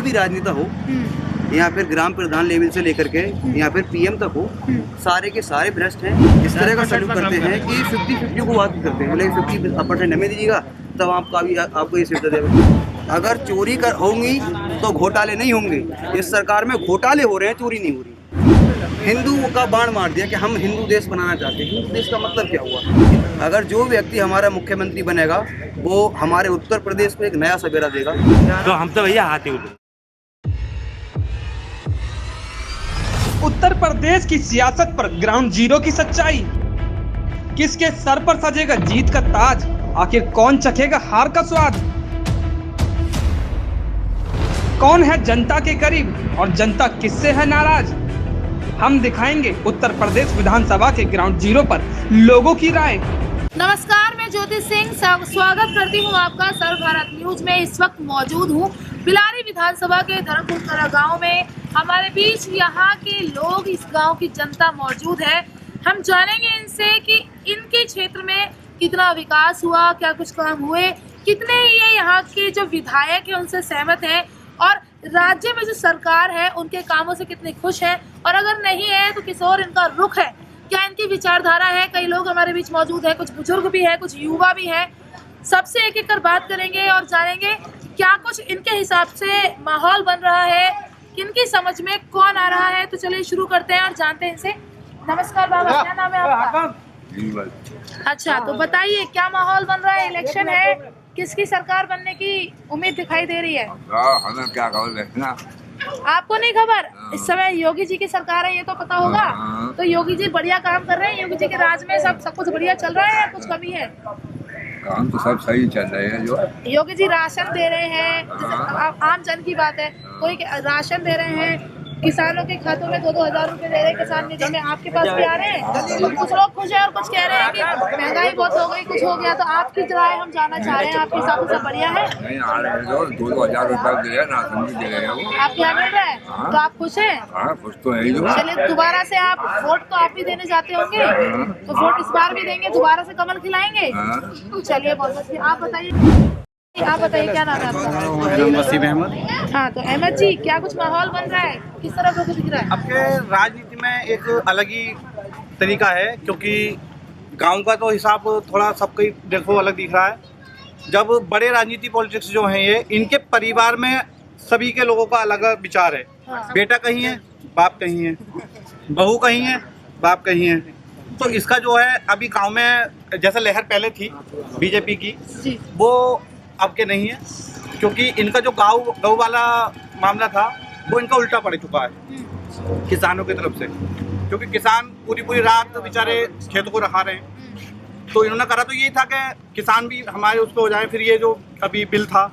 भी राजनेता हो या फिर ग्राम प्रधान लेवल से लेकर के या फिर पीएम तक हो, सारे के सारे भ्रष्ट हैं। इस तरह का सलूक करते हैं कि 50-50 को बात करते हैं, बोले 50% हमें दीजिएगा तब आपको ये सीट दे देगा। अगर चोरी होंगी तो घोटाले नहीं होंगे। इस सरकार में घोटाले हो रहे हैं, चोरी नहीं हो रही। हिंदुओं का बाण मार दिया कि हम हिंदू देश बनाना चाहते हैं। हिंदू देश का मतलब क्या हुआ? अगर जो व्यक्ति हमारा मुख्यमंत्री बनेगा वो हमारे उत्तर प्रदेश को एक नया सवेरा देगा। तो हम तो भैया हाथी उठे। उत्तर प्रदेश की सियासत पर ग्राउंड जीरो की सच्चाई। किसके सर पर सजेगा जीत का ताज? आखिर कौन चखेगा हार का स्वाद? कौन है जनता के करीब और जनता किससे है नाराज? हम दिखाएंगे उत्तर प्रदेश विधानसभा के ग्राउंड जीरो पर लोगों की राय। नमस्कार, मैं ज्योति सिंह स्वागत करती हूँ आपका सर्व भारत न्यूज में। इस वक्त मौजूद हूँ बिलारी विधानसभा के धर्मपुर गांव में। हमारे बीच यहाँ के लोग, इस गांव की जनता मौजूद है। हम जानेंगे इनसे कि इनके क्षेत्र में कितना विकास हुआ, क्या कुछ काम हुए, कितने ये यहाँ के जो विधायक हैं उनसे सहमत हैं और राज्य में जो सरकार है उनके कामों से कितने खुश हैं, और अगर नहीं है तो किस और इनका रुख है, क्या इनकी विचारधारा है। कई लोग हमारे बीच मौजूद है, कुछ बुजुर्ग भी है, कुछ युवा भी है। सबसे एक एक कर बात करेंगे और जानेंगे क्या कुछ इनके हिसाब से माहौल बन रहा है, किनकी समझ में कौन आ रहा है। तो चलिए शुरू करते हैं और जानते हैं इनसे। नमस्कार बाबा, क्या नाम है आपका? अच्छा, तो बताइए क्या माहौल बन रहा है? इलेक्शन है, किसकी सरकार बनने की उम्मीद दिखाई दे रही है? हमें क्या खबर? आपको नहीं खबर? इस समय योगी जी की सरकार है, ये तो पता होगा। तो योगी जी बढ़िया काम कर रहे हैं? योगी जी के राज में सब कुछ बढ़िया चल रहा है या कुछ कमी है? काम तो सब सही चल रहे हैं। जो योगी जी राशन दे रहे हैं, आम जन की बात है, कोई राशन दे रहे हैं, किसानों के खातों में 2-2 हजार रुपए दे रहे हैं किसान निधि में। आपके पास भी आ रहे हैं? तो कुछ लोग खुश है और कुछ कह रहे हैं कि महंगाई बहुत हो गई, कुछ हो गया। तो आपकी राय हम जानना चाह रहे हैं, आपके हिसाब से बढ़िया है? नहीं आ रहे हैं, जो 2-2 हजार रुपए दे रहे हैं, राशन भी दे रहे हैं वो। आपके यहाँ मिल रहा है? तो आप खुश हैं? हाँ, खुश तो है। जो चलिए, दोबारा से आप वोट तो आप ही देने जाते होंगे, तो वोट इस बार भी देंगे, दोबारा से कमल खिलाएंगे? चलिए, बहुत अच्छी। आप बताइए क्या नाम है आपका? वसीम अहमद। हाँ, तो अहमद जी, क्या कुछ माहौल बन रहा है? किस तरह को दिख रहा है? आपके राजनीति में एक अलग ही तरीका है, क्योंकि गांव का तो हिसाब थोड़ा सबका देखो अलग दिख रहा है। जब बड़े राजनीति पॉलिटिक्स जो हैं ये, इनके परिवार में सभी के लोगों का अलग विचार है। हाँ। बेटा कहीं है, बाप कहीं है, बहू कहीं है, बाप कहीं है। तो इसका जो है अभी गांव में जैसे लहर पहले थी बीजेपी की, जी। वो अब के नहीं है, क्योंकि इनका जो गौ वाला मामला था वो इनका उल्टा पड़ चुका है किसानों की तरफ से, क्योंकि किसान पूरी रात बेचारे खेतों को रखा रहे हैं। तो इन्होंने करा तो यही था कि किसान भी हमारे उस पर हो जाए। फिर ये जो अभी बिल था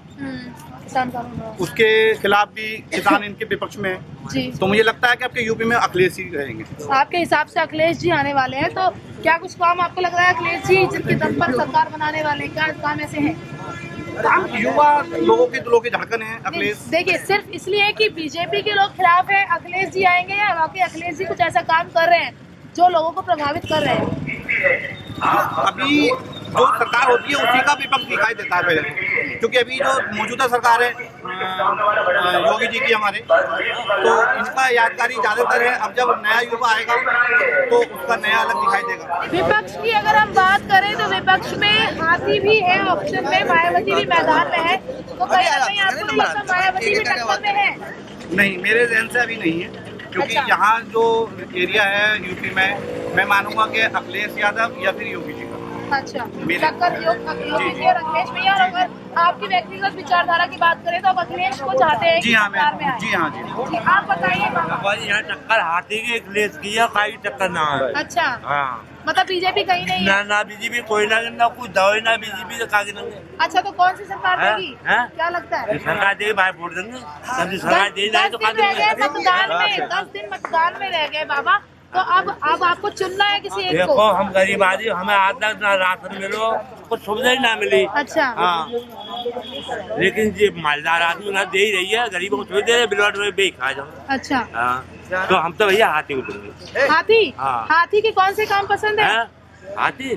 उसके खिलाफ भी किसान इनके विपक्ष में है। जी। तो मुझे लगता है कि आपके यूपी में अखिलेश ही रहेंगे। आपके हिसाब से अखिलेश जी आने वाले हैं, तो क्या कुछ काम आपको लग रहा है अखिलेश जी जिनके दम पर सरकार बनाने वाले, क्या काम ऐसे हैं? युवा लोगों के दिलों की धड़कन है अखिलेश। देखिए, सिर्फ इसलिए कि बीजेपी के लोग खिलाफ है अखिलेश जी आएंगे, या बाकी अखिलेश जी कुछ ऐसा काम कर रहे हैं जो लोगों को प्रभावित कर रहे हैं? अभी जो सरकार होती है उसी का विपक्ष दिखाई देता है पहले, क्योंकि अभी जो मौजूदा सरकार है योगी जी की हमारे, तो इनका यादगारी ज्यादातर है। अब जब नया युवा आएगा तो उसका नया अलग दिखाई देगा। विपक्ष की अगर हम बात करें तो विपक्ष में हाथी भी है ऑप्शन में, मायावती भी मैदान में है। तो कहीं ना कहीं आपको नहीं लगता मायावती भी टक्कर में है? नहीं, मेरे ज़हन से अभी नहीं है, क्योंकि अच्छा। यहाँ जो एरिया है यूपी में, मैं मानूंगा कि अखिलेश यादव या फिर योगी जी का। अच्छा, टक्कर योगी जी और अखिलेश में। और अगर आपकी व्यक्तिगत विचारधारा की बात करें तो आप अखिलेश को चाहते हैं कि सरकार में आए? जी हाँ। जी, आप बताइए बाबा। यहाँ टक्कर हाथी की अखिलेश की है, कोई टक्कर ना है। अच्छा, हाँ, मतलब बीजेपी कहीं नहीं है? ना बीजेपी कोई ना कुछ दवाई ना बीजेपी तो कागे नहीं। अच्छा, तो कौन सी सरकार हाँ? देगी? हाँ? क्या लगता है? सरकार देगी, भाई वोट देंगे। तब सरकार दे जाए तो 10 दिन रह गए मतदान में, 10 दिन मतदान में रह गए बाबा। तो अब आपको चुनना है किसी एक देखो, को। हम गरीब आदमी, हमें आज तक ना राशन मिलो, कुछ सुविधा ही ना मिली। अच्छा। हाँ, लेकिन ये मालदार आदमी ना दे ही रही है, गरीबों को सुविधा दे रही, बिलवाट में बेच खा जाओ। अच्छा, हाँ, तो हम तो भैया हाथी उठेंगे। हाथी? हाँ। हाथी के कौन से काम पसंद है? हाँ? हाथी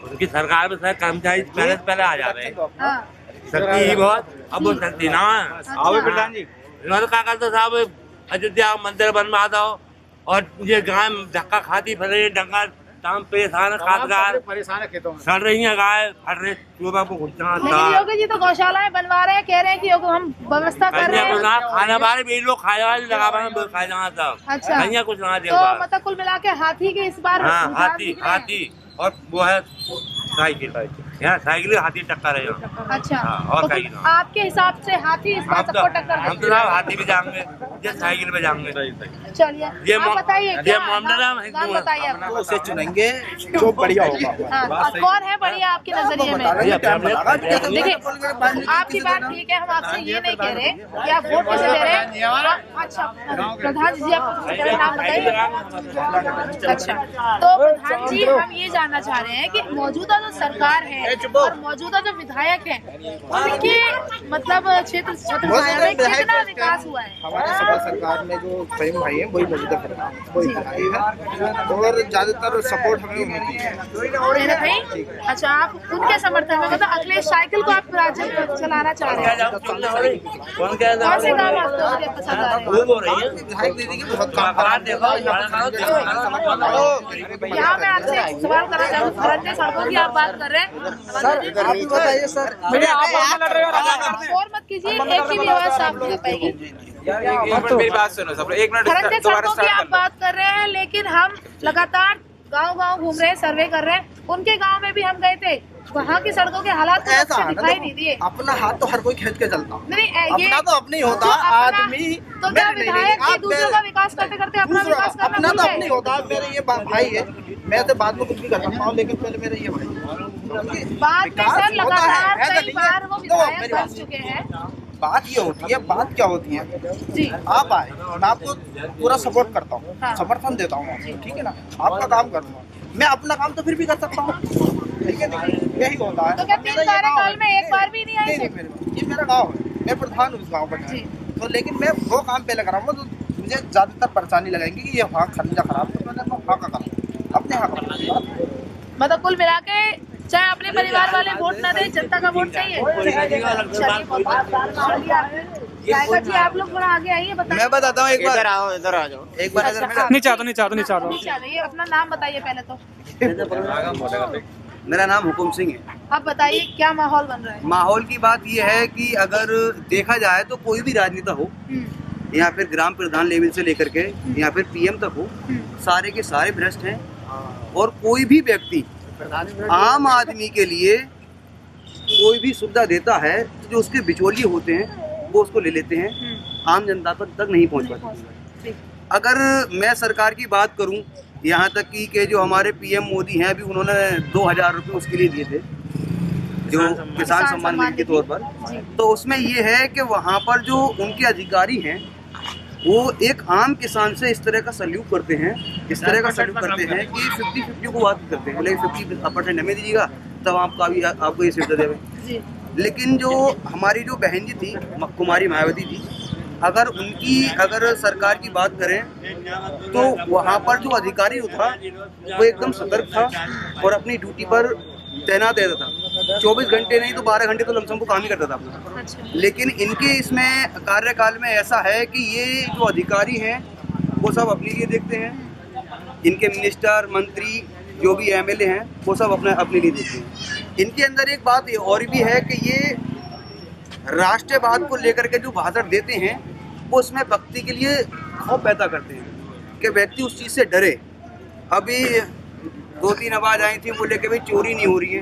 उनकी सरकार में सारे कर्मचारी पहले आ जा रहे हैं। हाँ। शक्ति ही बहुत, अब वो शक्ति ना है। अच्छा। प्रधान जी, इन्होंने क्या करते साहब, अयोध्या मंदिर बनवा दो और ये गाय धक्का खाती फिर रही है, डंगा ताम परेशान काटगार परेशान है खेतों में। सड़ रही है गाय, फट रही चूबा को घुटना लेकिन योगी जी तो गौशालाएं बनवा रहे हैं, कह रहे हैं कि हम व्यवस्था कर रहे हैं। खाना बारे भी लोग खाए वाले लगा खाए जाना सब। अच्छा, कहीं कुछ ना तो मतलब कुल मिला के हाथी के इस बार हाँ, रुझान हाथी दिख रहे हैं। हाथी और वो है साइकिल, यहाँ साइकिल हाथी टक्कर है यहाँ। अच्छा, हाँ, और तो साइकिल। आपके हिसाब से हाथी इस बार हम सबको टक्कर हम तो देंगे। साहब हाथी पे जाएंगे, ये साइकिल पे जाएंगे। चलिए ये आप बताइए क्या मोहम्मद नाम हिंदू है। बताइए आप। उसे चुनेंगे जो बढ़िया होगा। हाँ, और कौन है बढ़िया आपके नजरिए में? देखिए, आपकी बात ठीक है, हम आपसे ये नहीं कह रहे कि आप वोट कैसे दे रहे हैं। अच्छा, प्रधान जी आपको नाम बताइए। अच्छा, तो प्रधान जी हम ये जानना चाह रहे हैं कि मौजूदा जो सरकार है और मौजूदा जो विधायक है उनके मतलब क्षेत्र में कितना विकास हुआ है? हमारे सपा सरकार में जो प्रेम भाई है वही मौजूदा सरकार वही बनाई है और ज्यादातर सपोर्ट हमें उन्हें की है। मेरे भाई, अच्छा आप उनके समर्थन में मतलब अखिलेश साइकिल को आप राज्य में चलाना चाह रहे हैं। कौन कह कौन से काम आपको मुझे पसंद आ रहे हैं? वो हो रही है विधायक दीदी की बहुत काम यहाँ मैं आपसे एक सवाल करना चाहूँ, फरंटे सड़कों की आप बात कर रहे हैं बताइए सर। शोर मत कीजिए, एक ही भी आवाज साफ नहीं हो पाएगी। मेरी बात सुनो सब, एक मिनट फरंटे सड़कों की आप बात कर रहे हैं, लेकिन हम लगातार गांव-गांव घूम रहे हैं, सर्वे कर रहे हैं। उनके गांव में भी हम गए थे, वहाँ की सड़कों के हालात तो अच्छे दिखाई नहीं दिए। अपना हाथ तो हर कोई खींच के चलता नहीं, ये अपना तो अपने होता तो अपना- आदमी। तो क्या विधायक जी दूसरों का विकास करते करते अपना विकास करना अपना भूल तो गए? अपने होता। मेरे ये भाई है, मैं तो बाद में कुछ भी कर सकता हूँ, लेकिन पहले मेरे ये भाई बाद में सर लगातार है, कई बार वो विधायक मेरी बन बात चुके हैं। बात ये होती है, बात क्या होती है, जी, आप आए, मैं आपको पूरा सपोर्ट करता हूँ, हाँ। समर्थन देता हूँ आपको, ठीक है ना। आपका काम करूँगा मैं, अपना काम तो फिर भी कर सकता हूँ, ठीक है ना। यही होता है। तो क्या 3 कार्यकाल में एक बार भी नहीं आए? ये मेरा गाँव है, मैं प्रधान हूँ इस गाँव का। जी। तो लेकिन मैं वो काम पहले कराऊंगा तो मुझे ज्यादातर परेशानी लगाएंगे कि ये वहाँ खर्चा खराब, तो मैंने वहाँ का करा अपने यहाँ का। मतलब कुल मिला के चाहे अपने परिवार वाले वोट न दे, जनता का वोट चाहिए। चलिए, गायका जी आप लोग थोड़ा आगे आइए, बताइए। मैं बताता हूँ एक बार, इधर आ जाओ। एक बार अच्छा, हाँ। नीचे आ जाओ। नीचे आ जाइए, अपना नाम बताइए पहले तो। मेरा नाम हुकुम सिंह है। आप बताइए क्या माहौल बन रहा है? माहौल की बात यह है कि अगर देखा जाए तो कोई भी राजनेता हो या फिर ग्राम प्रधान लेवल से लेकर के या फिर पीएम तक हो, सारे के सारे भ्रष्ट हैं। और कोई भी व्यक्ति आम आदमी के लिए कोई भी सुविधा देता है, जो उसके बिचौलिए होते हैं वो उसको ले लेते हैं, आम जनता तक नहीं पहुंच पाती। अगर मैं सरकार की बात करूं, यहाँ तक कि जो हमारे पीएम मोदी हैं, अभी उन्होंने 2000 रुपये उसके लिए दिए थे, जो किसान सम्मान निधि के तौर पर। तो उसमें ये है कि वहाँ पर जो उनके अधिकारी हैं वो एक आम किसान से इस तरह का सल्यूट करते हैं, इस तरह का सल्यूट करते हैं कि 50-50 को बात करते हैं, बोले 50% हमें दीजिएगा तब आपको ये सुविधा देवे। लेकिन जो हमारी जो बहन जी थी कुमारी मायावती जी, अगर सरकार की बात करें तो वहाँ पर जो अधिकारी था वो एकदम सतर्क था और अपनी ड्यूटी पर तैनात रहता था। 24 घंटे नहीं तो 12 घंटे तो लमसम को काम ही करता था अपना। अच्छा। लेकिन इनके इसमें कार्यकाल में ऐसा है कि ये जो अधिकारी हैं वो सब अपने लिए देखते हैं, इनके मिनिस्टर मंत्री जो भी एमएलए हैं वो सब अपने लिए देखते हैं। इनके अंदर एक बात और भी है कि ये राष्ट्रवाद को लेकर के जो भाषण देते हैं वो उसमें व्यक्ति के लिए खौफ पैदा करते हैं कि व्यक्ति उस चीज़ से डरे। अभी 2-3 आवाज़ आई थी, बोले कि भाई चोरी नहीं हो रही है।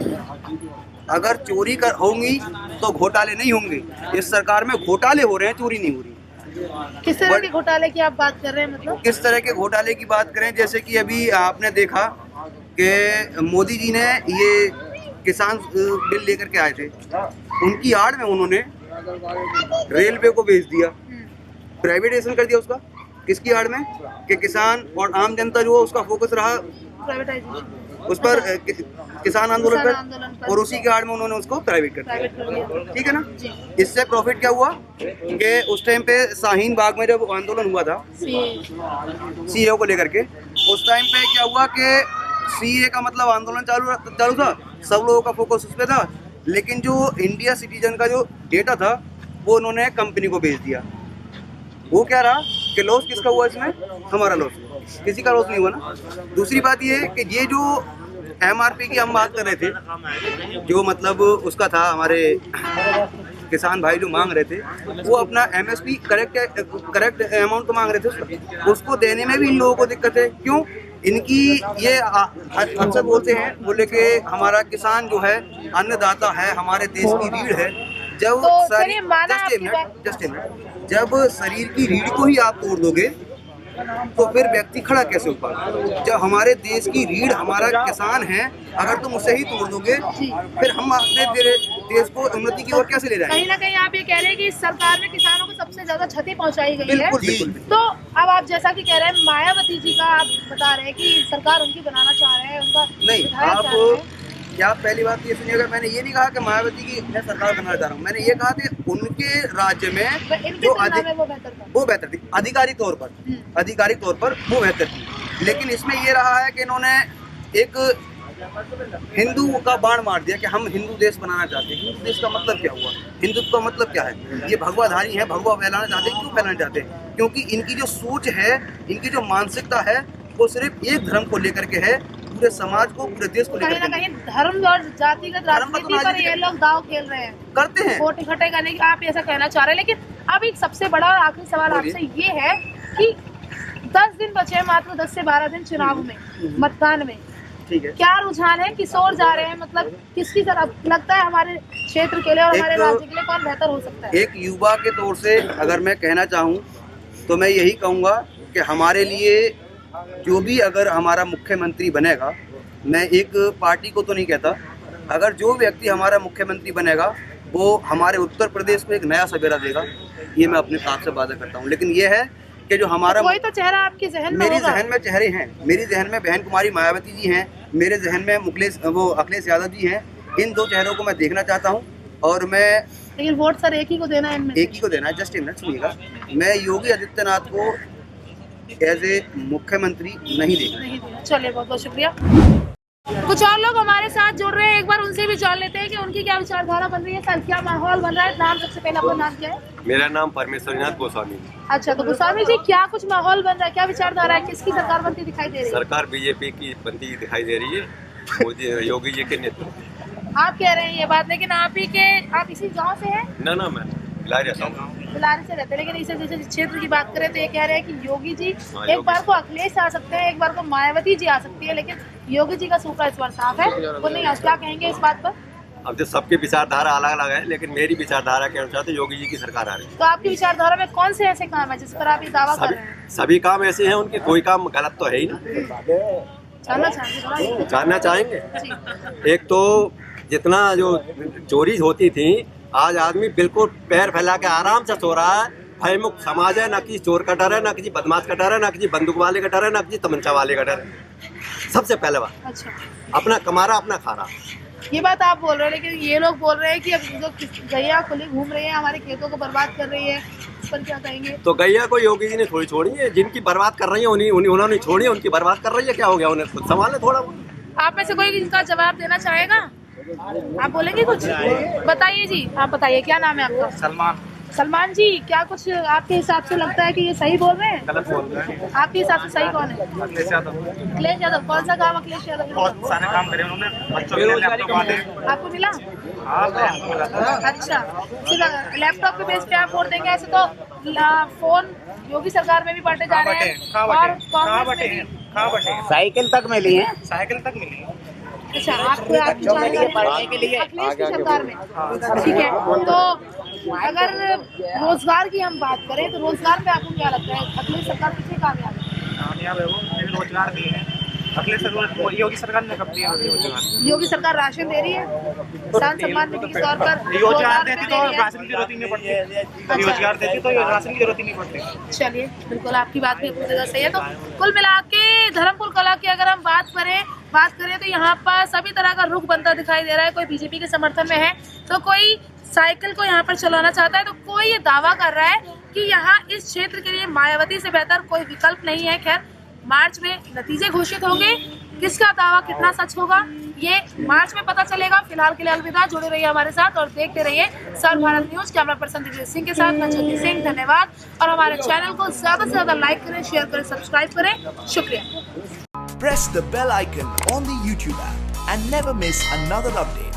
अगर चोरी होंगी तो घोटाले नहीं होंगे। इस सरकार में घोटाले हो रहे हैं, चोरी नहीं हो रही। किस तरह के घोटाले की आप बात कर रहे हैं? मतलब किस तरह के घोटाले की बात करें, जैसे कि अभी आपने देखा कि मोदी जी ने ये किसान बिल लेकर के आए थे, उनकी आड़ में उन्होंने रेलवे को भेज दिया, प्राइवेटाइजेशन कर दिया उसका। किसकी आड़ में? कि किसान और आम जनता जो उसका फोकस रहा प्राइवेटाइजेशन उस पर, किसान आंदोलन पर, और उसी के आड़ में उन्होंने उसको प्राइवेट कर दिया। ठीक है ना। इससे प्रॉफिट क्या हुआ कि उस टाइम पे शाहीन बाग में जब आंदोलन हुआ था सीए को लेकर के, उस टाइम पे क्या हुआ कि सीए का मतलब आंदोलन चालू था, सब लोगों का फोकस उस पर था, लेकिन जो इंडिया सिटीजन का जो डेटा था वो उन्होंने कंपनी को भेज दिया। वो क्या रहा कि लॉस किसका हुआ इसमें? हमारा लॉस, किसी का लॉस नहीं हुआ ना। दूसरी बात ये है कि ये जो MRP की हम बात कर रहे थे, जो मतलब उसका था, हमारे किसान भाई जो मांग रहे थे, वो अपना MSP करेक्ट अमाउंट तो मांग रहे थे, उसको देने में भी इन लोगों को दिक्कत है। क्यों? इनकी ये अक्सर बोलते हैं, बोले कि हमारा किसान जो है अन्नदाता है, हमारे देश की रीढ़ है। जब तो शरीर जस्ट ए मिनट, जब शरीर की रीढ़ को ही आप तोड़ दोगे तो फिर व्यक्ति खड़ा कैसे हो पाएगा? जब हमारे देश की रीढ़ हमारा किसान है, अगर तुम उसे ही तोड़ दोगे फिर हम अपने देश को उन्नति की ओर कैसे ले जाएंगे? कहीं ना कहीं आप ये कह रहे हैं कि इस सरकार में किसानों को सबसे ज्यादा क्षति पहुंचाई गई है। बिल्कुल, बिल्कुल। तो अब आप जैसा कि कह रहे हैं, मायावती जी का आप बता रहे हैं कि सरकार उनकी बनाना चाह रहे हैं, उनका नहीं, विधायक आप चाह रहे हैं। क्या पहली बात ये सुनिएगा, मैंने ये नहीं कहा कि मायावती की मैं सरकार बनाना चाह रहा हूँ। मैंने ये कहा कि उनके राज्य में इनकी जो तुलना में वो बेहतर था। वो बेहतर थी आधिकारिक तौर पर वो बेहतर थी। लेकिन इसमें ये रहा है कि इन्होंने एक हिंदू का बाण मार दिया कि हम हिंदू देश बनाना चाहते हैं। हिंदू देश का मतलब क्या हुआ? हिंदुत्व का मतलब क्या है? ये भगवाधारी है, भगवा फैलाना चाहते हैं। क्यों फैलाना चाहते हैं? क्योंकि इनकी जो सोच है, इनकी जो मानसिकता है, वो सिर्फ एक धर्म को लेकर के है, पूरे समाज को, पूरे देश को कहीं लेकर ना के कहीं धर्म और जातिगत राजनीति पर ये लोग दाव खेल रहे हैं, करते हैं। वोट इकट्ठे करने की आप ऐसा कहना चाह रहे हैं। लेकिन अब एक सबसे बड़ा और आखिरी सवाल आपसे ये है कि 10 दिन बचे हैं, मात्र 10 से 12 दिन चुनाव में, मतदान में। ठीक है। क्या रुझान है? किस ओर जा रहे हैं? मतलब किसकी तरफ लगता है हमारे क्षेत्र के लिए और हमारे राज्य के लिए कौन बेहतर हो सकता है? एक युवा के तौर से अगर मैं कहना चाहूँ तो मैं यही कहूँगा कि हमारे लिए जो भी अगर हमारा मुख्यमंत्री बनेगा, मैं एक पार्टी को तो नहीं कहता, अगर जो व्यक्ति हमारा मुख्यमंत्री बनेगा वो हमारे उत्तर प्रदेश को एक नया सवेरा देगा, ये मैं अपने आप से वादा करता हूँ। लेकिन ये है कि जो हमारा कोई तो चेहरा आपके जहन में मेरी होगा। जहन में चेहरे हैं, मेरी जहन में बहन कुमारी मायावती जी हैं, मेरे जहन में अखिलेश यादव जी हैं। इन दो चेहरों को मैं देखना चाहता हूँ और मैं लेकिन वोट सर एक ही को देना है इनमें? एक ही को देना है। जस्ट ए मिनट सुनिएगा, मैं योगी आदित्यनाथ को एज ए मुख्यमंत्री नहीं देखना। चलिए, बहुत बहुत शुक्रिया। कुछ और लोग हमारे साथ जुड़ रहे हैं, एक बार उनसे भी जान लेते हैं कि उनकी क्या विचारधारा बन रही है, सर क्या माहौल बन रहा है। नाम सबसे पहले अपना नाम क्या है? मेरा नाम परमेश्वरनाथ गोस्वामी। अच्छा, तो गोस्वामी जी क्या कुछ माहौल बन रहा है, क्या विचारधारा है, किसकी सरकार बनती दिखाई दे रही है? सरकार बीजेपी की बनती दिखाई दे रही है, मोदी योगी जी के नेतृत्व। आप कह रहे हैं ये बात, लेकिन आप इसी गाँव से हैं? ना मैं बिलारी रहता हूँ। बिलारी से रहते हैं, लेकिन इसे जैसे क्षेत्र की बात करें तो ये कह रहे हैं कि योगी जी हाँ, एक बार को अखिलेश आ सकते हैं, एक बार को मायावती जी आ सकती है, लेकिन योगी जी का सूखा इस बार साफ है, वो नहीं। आज क्या कहेंगे इस बात पर? अब जो सबकी विचारधारा अलग अलग है, लेकिन मेरी विचारधारा के अनुसार तो योगी जी की सरकार आ रही है। तो आपकी विचारधारा में कौन से ऐसे काम है जिस पर आप ये दावा कर रहे हैं? सभी काम ऐसे हैं, उनके कोई काम गलत तो है ही ना। जानना चाहेंगे। एक तो जितना जो चोरी होती थी, आज आदमी बिल्कुल पैर फैला के आराम से सो रहा है। भयमुक्त समाज है, ना किसी चोर का डर है, ना किसी बदमाश का डर है, ना किसी बंदूक वाले का डर है, ना किसी तमंचा वाले का डर है। सबसे पहले बात, अच्छा, अपना कमा रहा, अपना खा रहा। ये बात आप बोल रहे हैं, लेकिन ये लोग बोल रहे हैं कि अब जो गैया खुली घूम रही है, हमारे खेतों को बर्बाद कर रही है, इस पर क्या कहेंगे? तो गैया को योगी जी ने थोड़ी छोड़ी है, जिनकी बर्बाद कर रही है उन्होंने छोड़ी है, उनकी बर्बाद कर रही है। क्या हो गया, उन्हें खुद संभाले थोड़ा बहुत। आप में से कोई इनका जवाब देना चाहेगा? आप बोलेंगे कुछ? बताइए जी, आप बताइए, क्या नाम है आपका? सलमान जी, क्या कुछ आपके हिसाब से लगता है कि ये सही बोल रहे हैं? गलत बोल रहे हैं। आपके हिसाब से सही कौन है? अखिलेश यादव। अखिलेश यादव। कौन सा काम अखिलेश यादव ने? बहुत सारे काम करे उन्होंने, बच्चों के लिए लैपटॉप वाले। आपको मिला? हाँ, तो हमको मिला था। अच्छा, सिर्फ लैपटॉप के बेस पे आप वोट देंगे? ऐसे तो फोन योगी सरकार में भी बांटे जा रहे हैं और कांग्रेस में भी। साइकिल तक मिली है, साइकिल तक मिली है। अच्छा, आपको आपकी जानकारी के लिए अखिलेश की सरकार में, ठीक है। तो अगर रोजगार की हम बात करें तो रोजगार पे आपको क्या लगता है, अखिलेश सरकार कितनी कामयाब है? कामयाब है वो, रोजगार दिए हैं। अखिलेश सरकार, योगी सरकार ने कब दिया रोजगार? योगी सरकार राशन दे रही है, किसान सम्मान निधि के तौर पर रोजगार देती तो राशन की जरूरत ही नहीं पड़ती। रोजगार देती तो राशन की जरूरत ही नहीं पड़ती। चलिए, बिल्कुल आपकी बात भी अपनी जगह सही है। तो कुल मिला के धर्मपुर कला की अगर हम बात करें तो यहाँ पर सभी तरह का रुख बनता दिखाई दे रहा है। कोई बीजेपी के समर्थन में है, तो कोई साइकिल को यहाँ पर चलाना चाहता है, तो कोई ये दावा कर रहा है कि यहाँ इस क्षेत्र के लिए मायावती से बेहतर कोई विकल्प नहीं है। खैर, मार्च में नतीजे घोषित होंगे, किसका दावा कितना सच होगा ये मार्च में पता चलेगा। फिलहाल के लिए अलविदा, जुड़े रहिए हमारे साथ और देखते रहिए Sarv Bharat news. Camera person Digvijay Singh के साथ मैं ज्योति सिंह, धन्यवाद। और हमारे चैनल को ज्यादा से ज्यादा लाइक करें, शेयर करें, सब्सक्राइब करें। शुक्रिया। Press the bell icon on the YouTube app and never miss another update.